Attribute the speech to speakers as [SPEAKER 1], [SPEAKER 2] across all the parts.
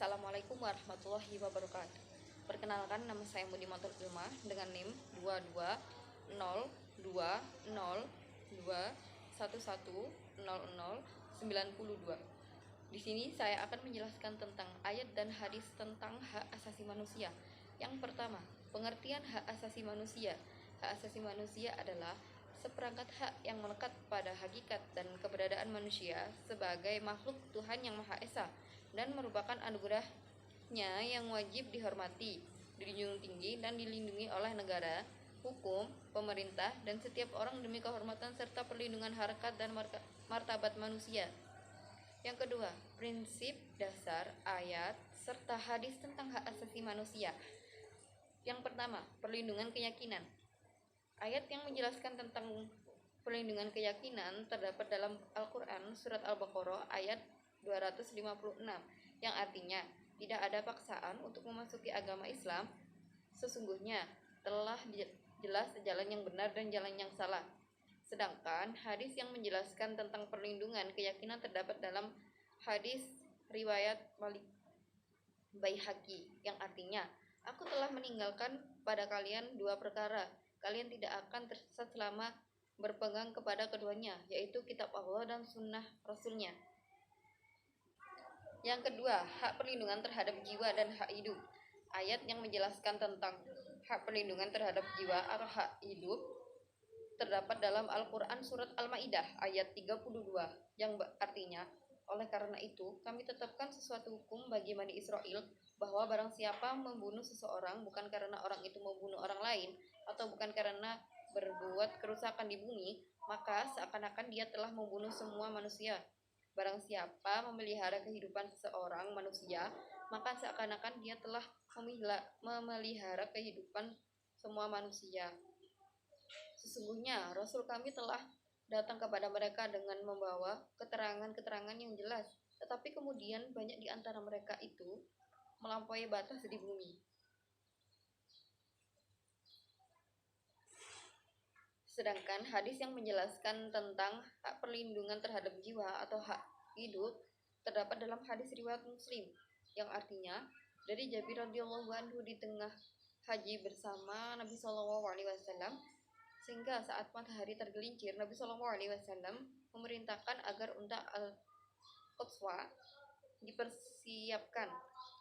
[SPEAKER 1] Assalamualaikum warahmatullahi wabarakatuh. Perkenalkan, nama saya Mudimatul Ilma dengan NIM 220202110092. Di sini saya akan menjelaskan tentang ayat dan hadis tentang hak asasi manusia. Yang pertama, pengertian hak asasi manusia. Hak asasi manusia adalah seperangkat hak yang melekat pada hakikat dan keberadaan manusia sebagai makhluk Tuhan yang Maha Esa dan merupakan anugerahnya yang wajib dihormati, dijunjung tinggi, dan dilindungi oleh negara, hukum, pemerintah, dan setiap orang demi kehormatan serta perlindungan harkat dan martabat manusia. Yang kedua, prinsip dasar ayat serta hadis tentang hak asasi manusia. Yang pertama, perlindungan keyakinan. Ayat yang menjelaskan tentang perlindungan keyakinan terdapat dalam Al-Quran Surat Al-Baqarah ayat 256, yang artinya tidak ada paksaan untuk memasuki agama Islam. Sesungguhnya telah jelas jalan yang benar dan jalan yang salah. Sedangkan hadis yang menjelaskan tentang perlindungan keyakinan terdapat dalam hadis riwayat Malik Baihaqi, yang artinya, aku telah meninggalkan pada kalian dua perkara, kalian tidak akan tersesat selama berpegang kepada keduanya, yaitu kitab Allah dan sunnah Rasulnya. Yang kedua, hak perlindungan terhadap jiwa dan hak hidup. Ayat yang menjelaskan tentang hak perlindungan terhadap jiwa atau hak hidup terdapat dalam Al-Quran Surat Al-Ma'idah ayat 32, yang artinya, oleh karena itu, kami tetapkan sesuatu hukum bagi Bani Israel bahwa barang siapa membunuh seseorang bukan karena orang itu membunuh orang lain atau bukan karena berbuat kerusakan di bumi, maka seakan-akan dia telah membunuh semua manusia. Barang siapa memelihara kehidupan seseorang manusia, maka seakan-akan dia telah memelihara kehidupan semua manusia. Sesungguhnya Rasul kami telah datang kepada mereka dengan membawa keterangan-keterangan yang jelas, tetapi kemudian banyak di antara mereka itu melampaui batas di bumi. Sedangkan hadis yang menjelaskan tentang hak perlindungan terhadap jiwa atau hak hidup terdapat dalam hadis riwayat Muslim, yang artinya, dari Jabir radhiyallahu anhu di tengah haji bersama Nabi SAW, sehingga saat matahari tergelincir, Nabi SAW memerintahkan agar unta Al-Qaswa dipersiapkan.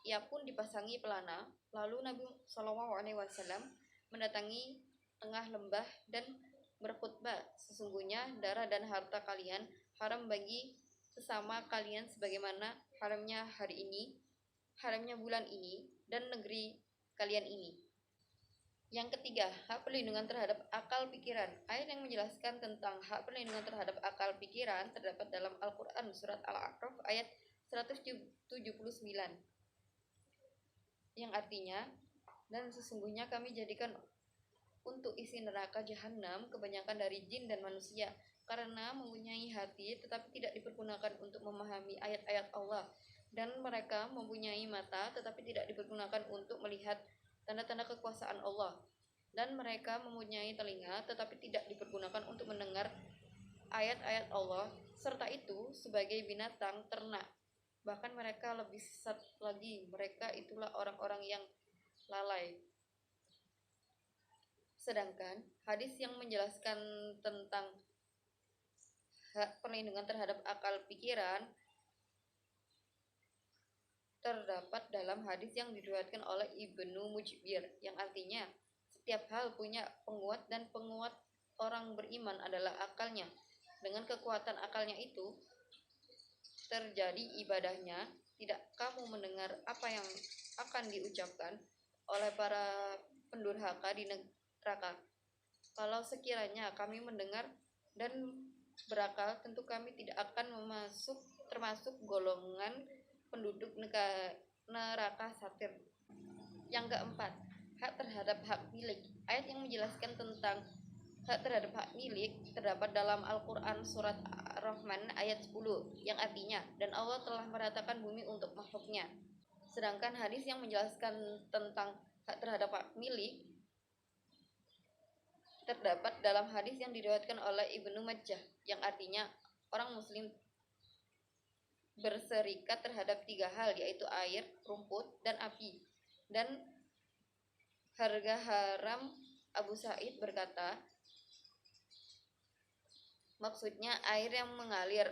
[SPEAKER 1] Ia pun dipasangi pelana. Lalu Nabi SAW mendatangi tengah lembah dan berkhutbah, sesungguhnya darah dan harta kalian haram bagi sesama kalian sebagaimana haramnya hari ini, haramnya bulan ini, dan negeri kalian ini. Yang ketiga, hak perlindungan terhadap akal pikiran. Ayat yang menjelaskan tentang hak perlindungan terhadap akal pikiran terdapat dalam Al-Quran Surat Al-A'raf ayat 179, yang artinya, dan sesungguhnya kami jadikan untuk isi neraka jahanam kebanyakan dari jin dan manusia, karena mempunyai hati tetapi tidak dipergunakan untuk memahami ayat-ayat Allah, dan mereka mempunyai mata tetapi tidak dipergunakan untuk melihat tanda-tanda kekuasaan Allah, dan mereka mempunyai telinga tetapi tidak dipergunakan untuk mendengar ayat-ayat Allah, serta itu sebagai binatang ternak. Bahkan mereka lebih sesat lagi, mereka itulah orang-orang yang lalai. Sedangkan hadis yang menjelaskan tentang hak perlindungan terhadap akal pikiran terdapat dalam hadis yang diriwayatkan oleh Ibnu Mujbir, yang artinya, setiap hal punya penguat dan penguat orang beriman adalah akalnya. Dengan kekuatan akalnya itu terjadi ibadahnya. Tidak kamu mendengar apa yang akan diucapkan oleh para pendurhaka di neraka? Kalau sekiranya kami mendengar dan berakal, tentu kami tidak akan termasuk golongan penduduk neraka satir. Yang keempat, hak terhadap hak milik. Ayat yang menjelaskan tentang hak terhadap hak milik terdapat dalam Al-Quran Surat Ar-Rahman ayat 10, yang artinya, dan Allah telah meratakan bumi untuk makhluknya. Sedangkan hadis yang menjelaskan tentang hak terhadap hak milik terdapat dalam hadis yang diriwayatkan oleh Ibnu Majah, yang artinya, orang muslim berserikat terhadap 3 hal, yaitu air, rumput, dan api. Dan harga haram Abu Sa'id berkata, maksudnya air yang mengalir.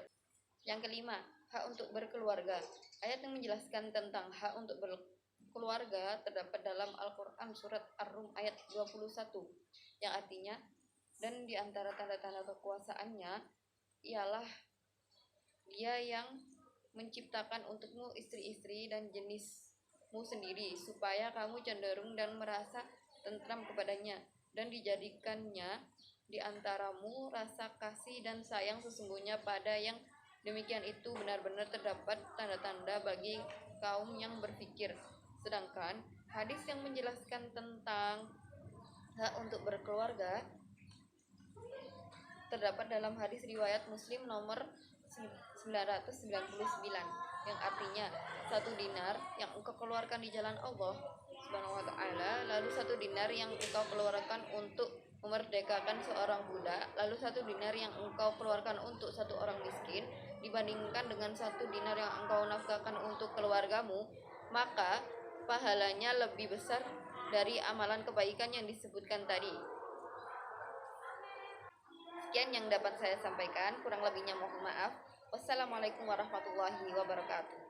[SPEAKER 1] Yang kelima, hak untuk berkeluarga. Ayat yang menjelaskan tentang hak untuk berkeluarga terdapat dalam Al-Quran surat Ar-Rum ayat 21, yang artinya, dan di antara tanda-tanda kekuasaannya ialah Dia yang menciptakan untukmu istri-istri dan jenismu sendiri, supaya kamu cenderung dan merasa tentram kepadanya, dan dijadikannya di antaramu rasa kasih dan sayang. Sesungguhnya pada yang demikian itu benar-benar terdapat tanda-tanda bagi kaum yang berfikir. Sedangkan hadis yang menjelaskan tentang hak untuk berkeluarga terdapat dalam hadis riwayat Muslim nomor 999, yang artinya 1 dinar yang engkau keluarkan di jalan Allah Subhanahu wa taala, lalu 1 dinar yang engkau keluarkan untuk memerdekakan seorang budak, lalu 1 dinar yang engkau keluarkan untuk 1 orang miskin, dibandingkan dengan 1 dinar yang engkau nafkahkan untuk keluargamu, maka pahalanya lebih besar dari amalan kebaikan yang disebutkan tadi. Sekian yang dapat saya sampaikan, kurang lebihnya mohon maaf. Wassalamualaikum warahmatullahi wabarakatuh.